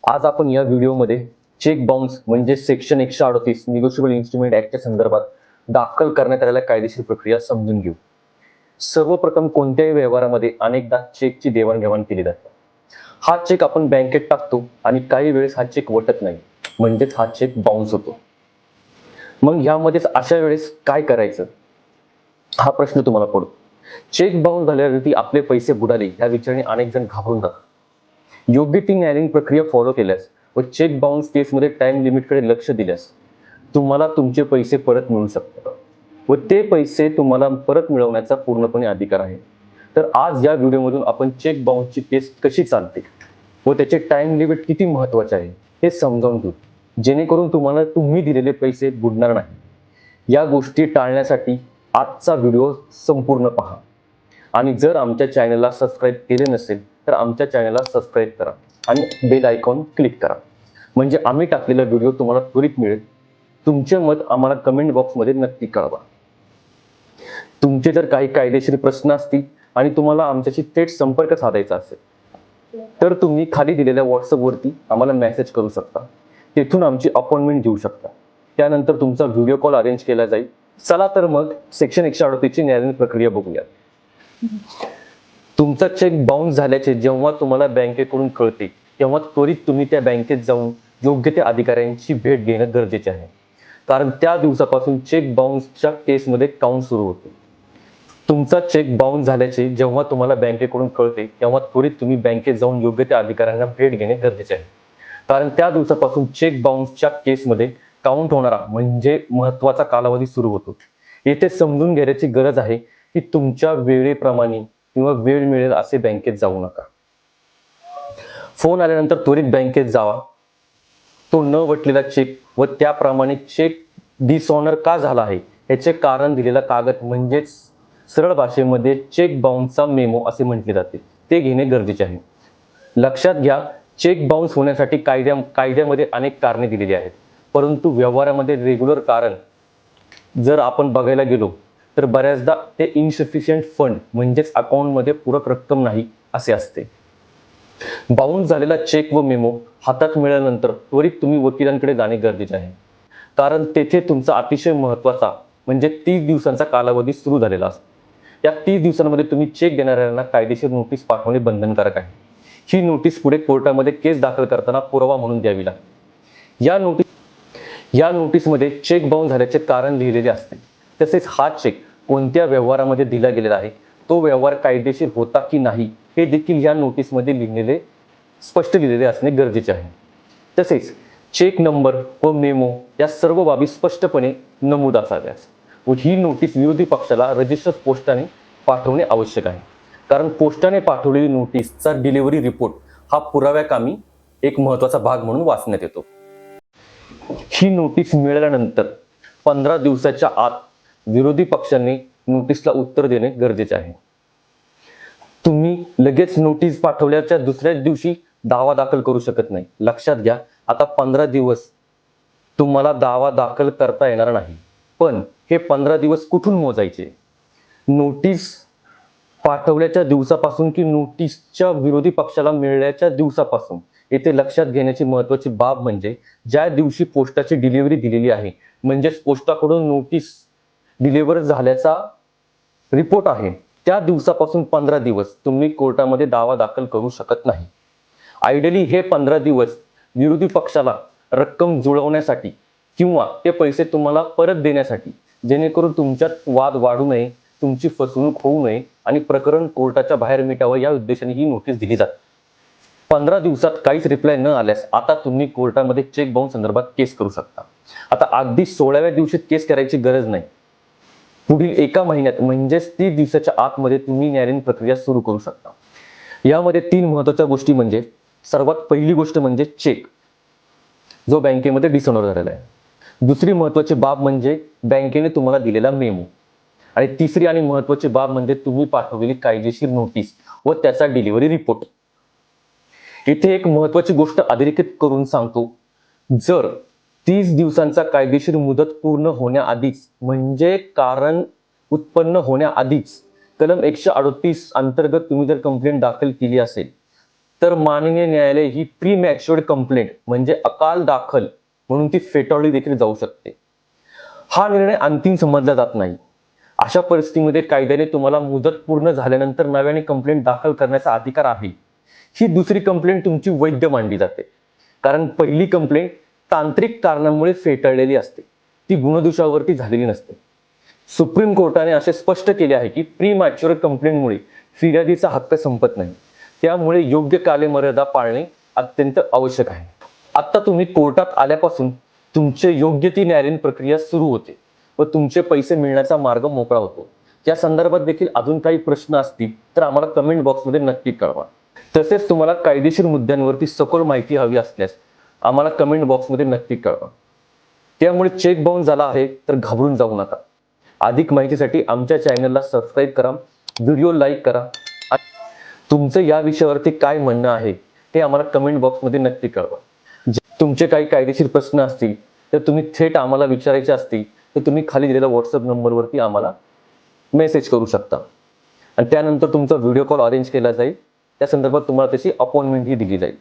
आज आपण या व्हिडिओमध्ये चेक बाउन्स म्हणजे सेक्शन 138 निगोशिएबल इन्स्ट्रुमेंट ऍक्टच्या संदर्भात दाखल करण्यात आलेल्या कायदेशीर प्रक्रिया समजून घेऊ. सर्वप्रथम कोणत्याही व्यवहारामध्ये अनेकदा चेकची देवाणघेवाण केली जाते. हा चेक आपण बँकेत टाकतो आणि काही वेळेस हा चेक वटत नाही, म्हणजेच हा चेक बाउन्स होतो. मग यामध्येच अशा वेळेस काय करायचं हा प्रश्न तुम्हाला पडतो. चेक बाउन्स झाल्यावरती आपले पैसे बुडाले या विचाराने अनेक जण घाबरून जातात. योग्य ती न्यायालयीन प्रक्रिया फॉलो केल्यास व चेक बाउन्स केसमध्ये टाइम लिमिटकडे लक्ष दिल्यास तुम्हाला तुमचे पैसे परत मिळू शकतात व ते पैसे तुम्हाला परत मिळवण्याचा पूर्णपणे अधिकार आहे. तर आज या व्हिडिओमधून आपण चेक बाउन्सची केस कशी चालते व त्याचे टाइम लिमिट किती महत्त्वाचे आहे हे समजावून घेऊ, जेणेकरून तुम्हाला तुम्ही दिलेले पैसे बुडणार नाही. या गोष्टी टाळण्यासाठी आजचा व्हिडिओ संपूर्ण पहा आणि जर आमच्या चॅनलला सबस्क्राईब केले नसेल तर आमच्या चॅनलला सबस्क्राईब करा आणि बेल आयकॉन क्लिक करा, म्हणजे आम्ही टाकलेला व्हिडिओ तुम्हाला त्वरित मिळेल. तुमचे मत आम्हाला कमेंट बॉक्समध्ये नक्की कळवा. तुमचे जर काही कायदेशीर प्रश्न असतील आणि तुम्हाला आमच्याशी थेट संपर्क साधायचा असेल तर तुम्ही खाली दिलेल्या व्हॉट्सअपवरती आम्हाला मेसेज करू शकता. तेथून आमची अपॉइंटमेंट घेऊ शकता. त्यानंतर तुमचा व्हिडिओ कॉल अरेंज केला जाईल. चला तर मग सेक्शन 138 ची न्यायालयीन प्रक्रिया बघूया. तुमचा चेक बाउन्स झाल्याचे जेव्हा तुम्हाला बँकेकडून कळते तेव्हा त्वरित तुम्ही त्या बँकेत जाऊन योग्य त्या अधिकाऱ्यांची भेट घेणं गरजेचे आहे, कारण त्या दिवसापासून चेक बाउन्सच्या केसमध्ये काउंट सुरू होतो. तुमचा चेक बाउन्स झाल्याचे जेव्हा तुम्हाला बँकेकडून कळते तेव्हा त्वरित तुम्ही बँकेत जाऊन योग्य त्या अधिकाऱ्यांना भेट घेणे गरजेचे आहे, कारण त्या दिवसापासून चेक बाउन्सच्या केसमध्ये काउंट होणारा म्हणजे महत्त्वाचा कालावधी सुरू होतो. येथे समजून घेण्याची गरज आहे की तुमच्या वेळेप्रमाणे किंवा वेळ मिळेल असे बँकेत जाऊ नका. फोन आल्यानंतर त्वरित बँकेत जावा. तो न वटलेला चेक व त्याप्रमाणे चेक डिसऑनर का झाला आहे याचे कारण दिलेला कागद म्हणजेच सरळ भाषेमध्ये चेक बाउन्सचा मेमो असे म्हटले जाते, ते घेणे गरजेचे आहे. लक्षात घ्या, चेक बाउन्स होण्यासाठी कायद्यामध्ये अनेक कारणे दिलेली आहेत, परंतु व्यवहारामध्ये रेग्युलर कारण जर आपण बघायला गेलो तर बऱ्याचदा ते इनसफिशियंट फंड म्हणजेच अकाउंटमध्ये पूरक रक्कम नाही असे असते. बाउन्स झालेला चेक व मेमो हातात मिळाल्यानंतर त्वरित तुम्ही वकिलांकडे जाणे गरजेचे आहे, कारण तेथे तुमचा अतिशय महत्त्वाचा म्हणजे 30 दिवसांचा कालावधी सुरू झालेला असतो. या 30 दिवसांमध्ये तुम्ही चेक देणाऱ्यांना कायदेशीर नोटीस पाठवणे बंधनकारक आहे. ही नोटीस पुढे कोर्टामध्ये केस दाखल करताना पुरावा म्हणून द्यावी लागते. या नोटीसमध्ये चेक बाउन्स झाल्याचे कारण लिहिलेले असते. तसेच हा चेक कोणत्या व्यवहारामध्ये दिला गेलेला आहे, तो व्यवहार कायदेशीर होता की नाही हे देखील या नोटीसमध्ये स्पष्ट लिहिलेले असणे गरजेचे आहे. तसेच चेक नंबर व मेमो या सर्व बाबी स्पष्टपणे नमूद असाव्यात व ही नोटीस विरोधी पक्षाला रजिस्टर पोस्टाने पाठवणे आवश्यक आहे, कारण पोस्टाने पाठवलेली नोटीसचा डिलिव्हरी रिपोर्ट हा पुराव्याकामी एक महत्त्वाचा भाग म्हणून वाचण्यात येतो. ही नोटीस मिळाल्यानंतर 15 दिवसाच्या आत विरोधी पक्षांनी नोटीसला उत्तर देणे गरजेचे आहे. तुम्ही लगेच नोटीस पाठवल्याच्या दुसऱ्याच दिवशी दावा दाखल करू शकत नाही. लक्षात घ्या, आता 15 दिवस तुम्हाला दावा दाखल करता येणार नाही. पण हे 15 दिवस कुठून मोजायचे? नोटीस पाठवल्याच्या दिवसापासून की नोटीसच्या विरोधी पक्षाला मिळाल्याच्या दिवसापासून? येथे लक्षात घेण्याची महत्त्वाची बाब म्हणजे ज्या दिवशी पोस्टाची डिलिव्हरी दिलेली आहे, म्हणजेच पोस्टाकडून नोटीस डिलिव्हर झाल्याचा रिपोर्ट आहे, त्या दिवसापासून 15 दिवस तुम्ही कोर्टामध्ये दावा दाखल करू शकत नाही. आयडियली हे 15 दिवस विरोधी पक्षाला रक्कम जुळवण्यासाठी किंवा ते पैसे तुम्हाला परत देण्यासाठी, जेणेकरून तुमच्यात वाद वाढू नये, तुमची फसवणूक होऊ नये आणि प्रकरण कोर्टाच्या बाहेर मिटावं या उद्देशाने ही नोटीस दिली जाते. 15 दिवसात काहीच रिप्लाय न आल्यास आता तुम्ही कोर्टामध्ये चेक बाउन्स संदर्भात केस करू शकता. आता अगदी 16व्या दिवशी केस करायची गरज नाही. पुढील एका महिन्यात म्हणजेच 30 दिवसाच्या आतमध्ये तुम्ही न्यायालयीन प्रक्रिया सुरू करू शकता. यामध्ये 3 महत्त्वाच्या गोष्टी म्हणजे सर्वात पहिली गोष्ट म्हणजे चेक जो बँकेमध्ये डिसऑनर झालेला आहे. दुसरी महत्त्वाची बाब म्हणजे बँकेने तुम्हाला दिलेला मेमो आणि तिसरी आणि महत्त्वाची बाब म्हणजे तुम्ही पाठवलेली कायदेशीर नोटीस व त्याचा डिलिव्हरी रिपोर्ट. इथे एक महत्त्वाची गोष्ट अधोरेखित करून सांगतो. जर 30 दिवसांचा कायदेशीर मुदत पूर्ण होण्याआधीच म्हणजे कारण उत्पन्न होण्याआधीच कलम 138 अंतर्गत तुम्ही जर कंप्लेंट दाखल केली असेल तर माननीय न्यायालय ही प्री मॅच्युअर्ड कंप्लेंट म्हणजे अकाल दाखल म्हणून ती फेटाळली देखील जाऊ शकते. हा निर्णय अंतिम समजला जात नाही. अशा परिस्थितीमध्ये कायद्याने तुम्हाला मुदत पूर्ण झाल्यानंतर नव्याने कंप्लेंट दाखल करण्याचा अधिकार आहे. ही दुसरी कंप्लेंट तुमची वैध मानली जाते, कारण पहिली कंप्लेंट तांत्रिक कारणामुळे फेटाळलेली असते, ती गुणदोषावरती झालेली नसते. सुप्रीम कोर्टाने असे स्पष्ट केले आहे की प्री मॅच्युअर कंप्लेंटमुळे फिर्यादीचा हक्क संपत नाही, त्यामुळे योग्य कालमर्यादा पाळणे अत्यंत आवश्यक आहे. आता तुम्ही कोर्टात आल्यापासून तुमचे योग्य ती न्यायालयीन प्रक्रिया सुरू होते व तुमचे पैसे मिळण्याचा मार्ग मोकळा होतो. या संदर्भात देखील अजून काही प्रश्न असतील तर आम्हाला कमेंट बॉक्समध्ये नक्की कळवा. तसेच तुम्हाला कायदेशीर मुद्द्यांवरती सखोल माहिती हवी असल्यास आम्हाला कमेंट बॉक्समध्ये नक्की कळवा. त्यामुळे चेक बाउन्स झाला आहे तर घाबरून जाऊ नका. अधिक माहितीसाठी आमच्या चॅनलला सबस्क्राईब करा, व्हिडिओ लाईक करा. तुमचं या विषयावरती काय म्हणणं आहे ते आम्हाला कमेंट बॉक्समध्ये नक्की कळवा. तुमचे काही कायदेशीर प्रश्न असतील तर तुम्ही थेट आम्हाला विचारायचे असतील तर तुम्ही खाली दिलेल्या व्हॉट्सअप नंबरवरती आम्हाला मेसेज करू शकता आणि त्यानंतर तुमचा व्हिडिओ कॉल अरेंज केला जाईल. त्या संदर्भात तुम्हाला त्याची अपॉइंटमेंटही दिली जाईल.